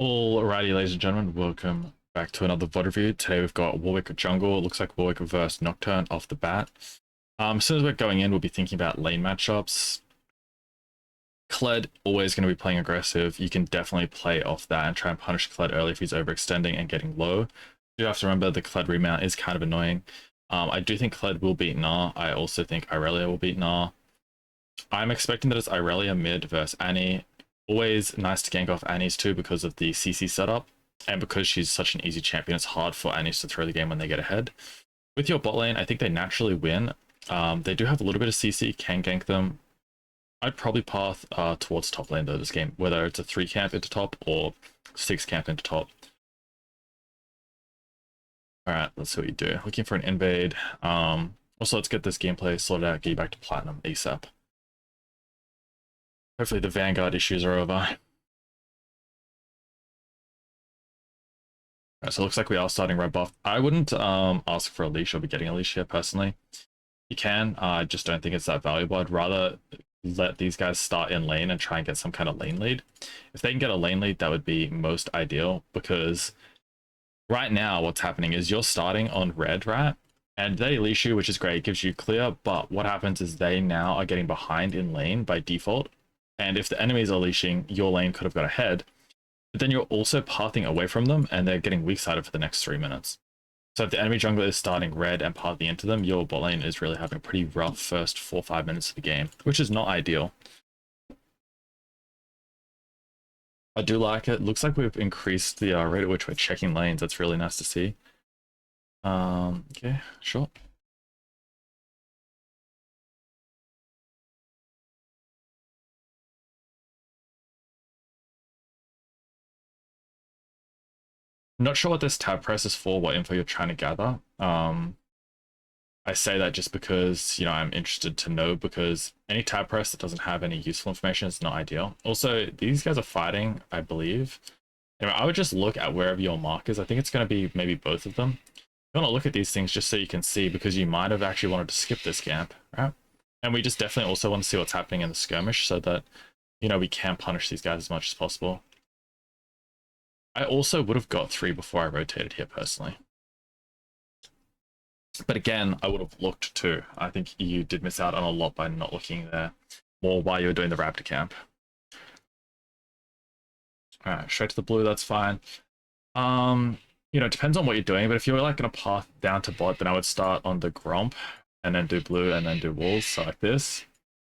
Alrighty, ladies and gentlemen, welcome back to another VOD review. Today we've got Warwick Jungle. It looks like Warwick versus Nocturn off the bat. As soon as we're going in, we'll be thinking about lane matchups. Kled always going to be playing aggressive. You can definitely play off that and try and punish Kled early if he's overextending and getting low. You have to remember the Kled remount is kind of annoying. I do think Kled will beat Gnar. I also think Irelia will beat Gnar. I'm expecting that it's Irelia mid versus Annie. Always nice to gank off Annie's too because of the CC setup, and because she's such an easy champion, it's hard for Annie's to throw the game when they get ahead. With your bot lane, I think they naturally win. They do have a little bit of CC, can gank them. I'd probably path towards top lane though this game, whether it's a 3 camp into top or 6 camp into top. Alright, let's see what you do. Looking for an invade. Also, let's get this gameplay sorted out, get you back to platinum ASAP. Hopefully the Vanguard issues are over. Right, so it looks like we are starting red buff. I wouldn't ask for a leash or be getting a leash here personally. You can, I just don't think it's that valuable. I'd rather let these guys start in lane and try and get some kind of lane lead. If they can get a lane lead, that would be most ideal, because right now what's happening is you're starting on red, right? And they leash you, which is great, it gives you clear, but what happens is they now are getting behind in lane by default. And if the enemies are leashing, your lane could have got ahead, but then you're also pathing away from them and they're getting weak sided for the next 3 minutes. So if the enemy jungler is starting red and pathing into them, your bot lane is really having a pretty rough first 4 or 5 minutes of the game, which is not ideal. I do like it. Looks like we've increased the rate at which we're checking lanes. That's really nice to see. Okay, sure. Not sure what this tab press is for, what info you're trying to gather. I say that just because, you know, I'm interested to know, because any tab press that doesn't have any useful information is not ideal. Also, these guys are fighting, I believe. Anyway, I would just look at wherever your mark is. I think it's going to be maybe both of them. You want to look at these things just so you can see, because you might have actually wanted to skip this camp, right? And we just definitely also want to see what's happening in the skirmish so that, you know, we can punish these guys as much as possible. I also would have got 3 before I rotated here personally. But again, I would have looked too. I think you did miss out on a lot by not looking there more while you were doing the Raptor camp. Alright, straight to the blue, that's fine. You know, it depends on what you're doing, but if you're like gonna path down to bot, then I would start on the Gromp and then do blue and then do walls, so like this.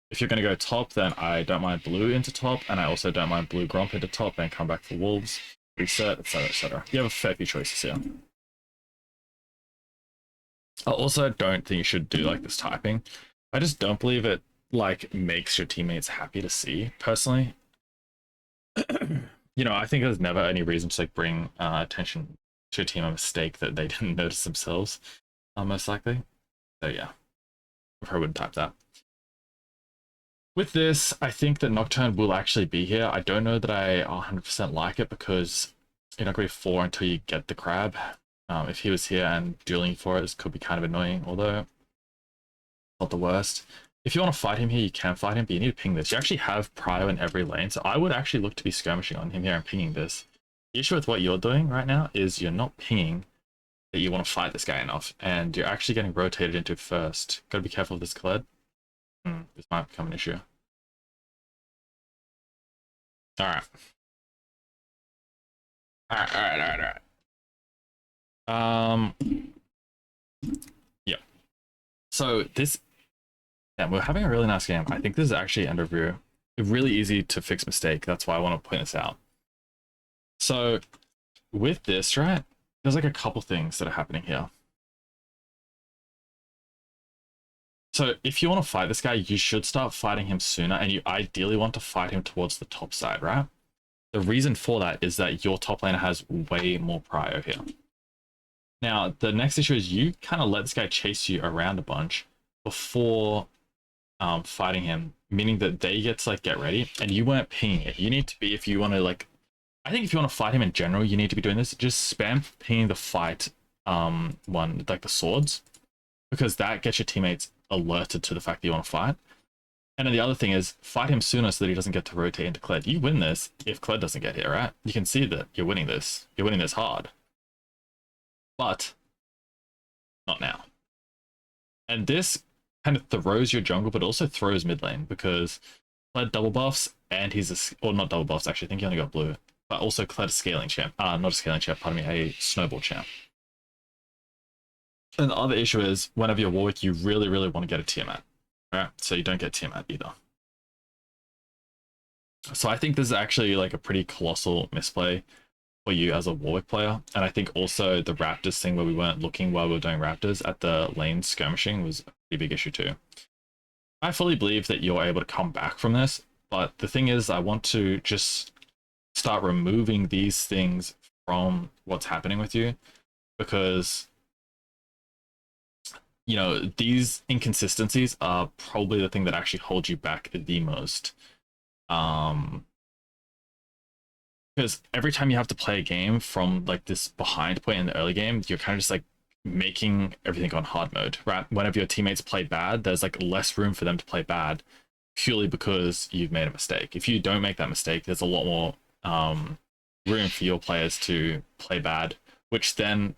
If you're gonna go top, then I don't mind blue into top, and I also don't mind blue Gromp into top, and come back for wolves, reset, etc, etc. You have a fair few choices here. I also don't think you should do like this typing. I just don't believe it like makes your teammates happy to see, personally. You know, I think there's never any reason to like bring attention to a team a mistake that they didn't notice themselves, most likely. So yeah, I probably wouldn't type that. With this, I think that Nocturne will actually be here. I don't know that I 100% like it, because you're not going to be 4 until you get the crab. If he was here and dueling for it, this could be kind of annoying, although not the worst. If you want to fight him here, you can fight him, but you need to ping this. You actually have prio in every lane, so I would actually look to be skirmishing on him here and pinging this. The issue with what you're doing right now is you're not pinging that you want to fight this guy enough, and you're actually getting rotated into first. Gotta be careful of this Kled. This might become an issue. Alright. Alright. Yeah. So this, yeah, we're having a really nice game. I think this is actually end review. Really easy to fix mistake. That's why I want to point this out. So with this, right, there's like a couple things that are happening here. So if you want to fight this guy, you should start fighting him sooner, and you ideally want to fight him towards the top side, right? The reason for that is that your top laner has way more prio here. Now, the next issue is you kind of let this guy chase you around a bunch before fighting him, meaning that they get to like get ready, and you weren't pinging it. You need to be, if you want to like, I think if you want to fight him in general, you need to be doing this. Just spam pinging the fight one, like the swords, because that gets your teammates alerted to the fact that you want to fight. And then the other thing is fight him sooner so that he doesn't get to rotate into Kled. You win this if Kled doesn't get here, right? You can see that you're winning this. You're winning this hard. But not now. And this kind of throws your jungle, but also throws mid lane because Kled double buffs and he's or not double buffs actually. I think he only got blue, but also Kled scaling champ. Not a scaling champ. Pardon me, a snowball champ. And the other issue is whenever you're Warwick, you really want to get a Tiamat, right? So you don't get Tiamat either. So I think this is actually like a pretty colossal misplay for you as a Warwick player. And I think also the Raptors thing where we weren't looking while we were doing Raptors at the lane skirmishing was a pretty big issue too. I fully believe that you're able to come back from this, but the thing is I want to just start removing these things from what's happening with you because, you know, these inconsistencies are probably the thing that actually holds you back the most. Because every time you have to play a game from like this behind point in the early game, you're kind of just like making everything on hard mode, right? Whenever your teammates play bad, there's like less room for them to play bad purely because you've made a mistake. If you don't make that mistake, there's a lot more room for your players to play bad, which then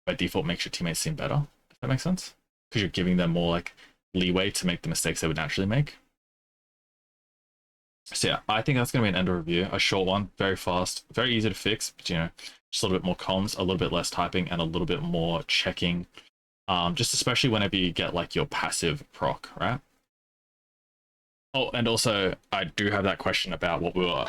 by default makes your teammates seem better, if that makes sense. Because you're giving them more like leeway to make the mistakes they would naturally make. So yeah, I think that's going to be an end of review. A short one, very fast, very easy to fix, but you know, just a little bit more comms, a little bit less typing, and a little bit more checking. Just especially whenever you get like your passive proc, right? Oh, and also I do have that question about what we were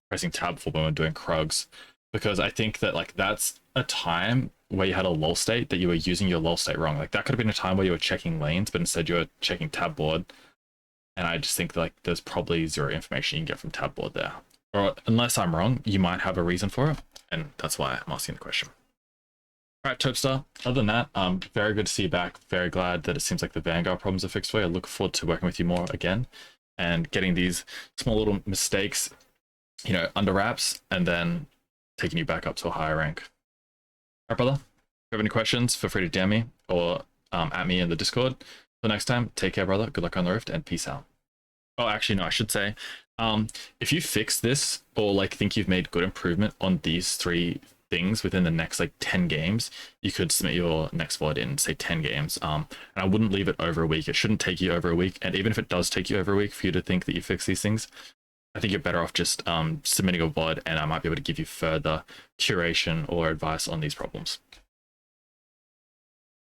pressing tab for when we were doing Krugs, because I think that like that's a time where you had a lull state that you were using your lull state wrong. Like that could have been a time where you were checking lanes, but instead you were checking tab board. And I just think like there's probably zero information you can get from tab board there. Or unless I'm wrong, you might have a reason for it. And that's why I'm asking the question. All right, Topstar. Other than that, very good to see you back. Very glad that it seems like the Vanguard problems are fixed for you. I look forward to working with you more again and getting these small little mistakes, you know, under wraps and then taking you back up to a higher rank. All right, brother. If you have any questions, feel free to DM me or at me in the Discord. Until next time, take care, brother. Good luck on the Rift and peace out. Oh, actually, no, I should say, if you fix this or like think you've made good improvement on these 3 things within the next like 10 games, you could submit your next VOD in say 10 games. And I wouldn't leave it over a week. It shouldn't take you over a week. And even if it does take you over a week for you to think that you fix these things, I think you're better off just submitting a VOD and I might be able to give you further curation or advice on these problems.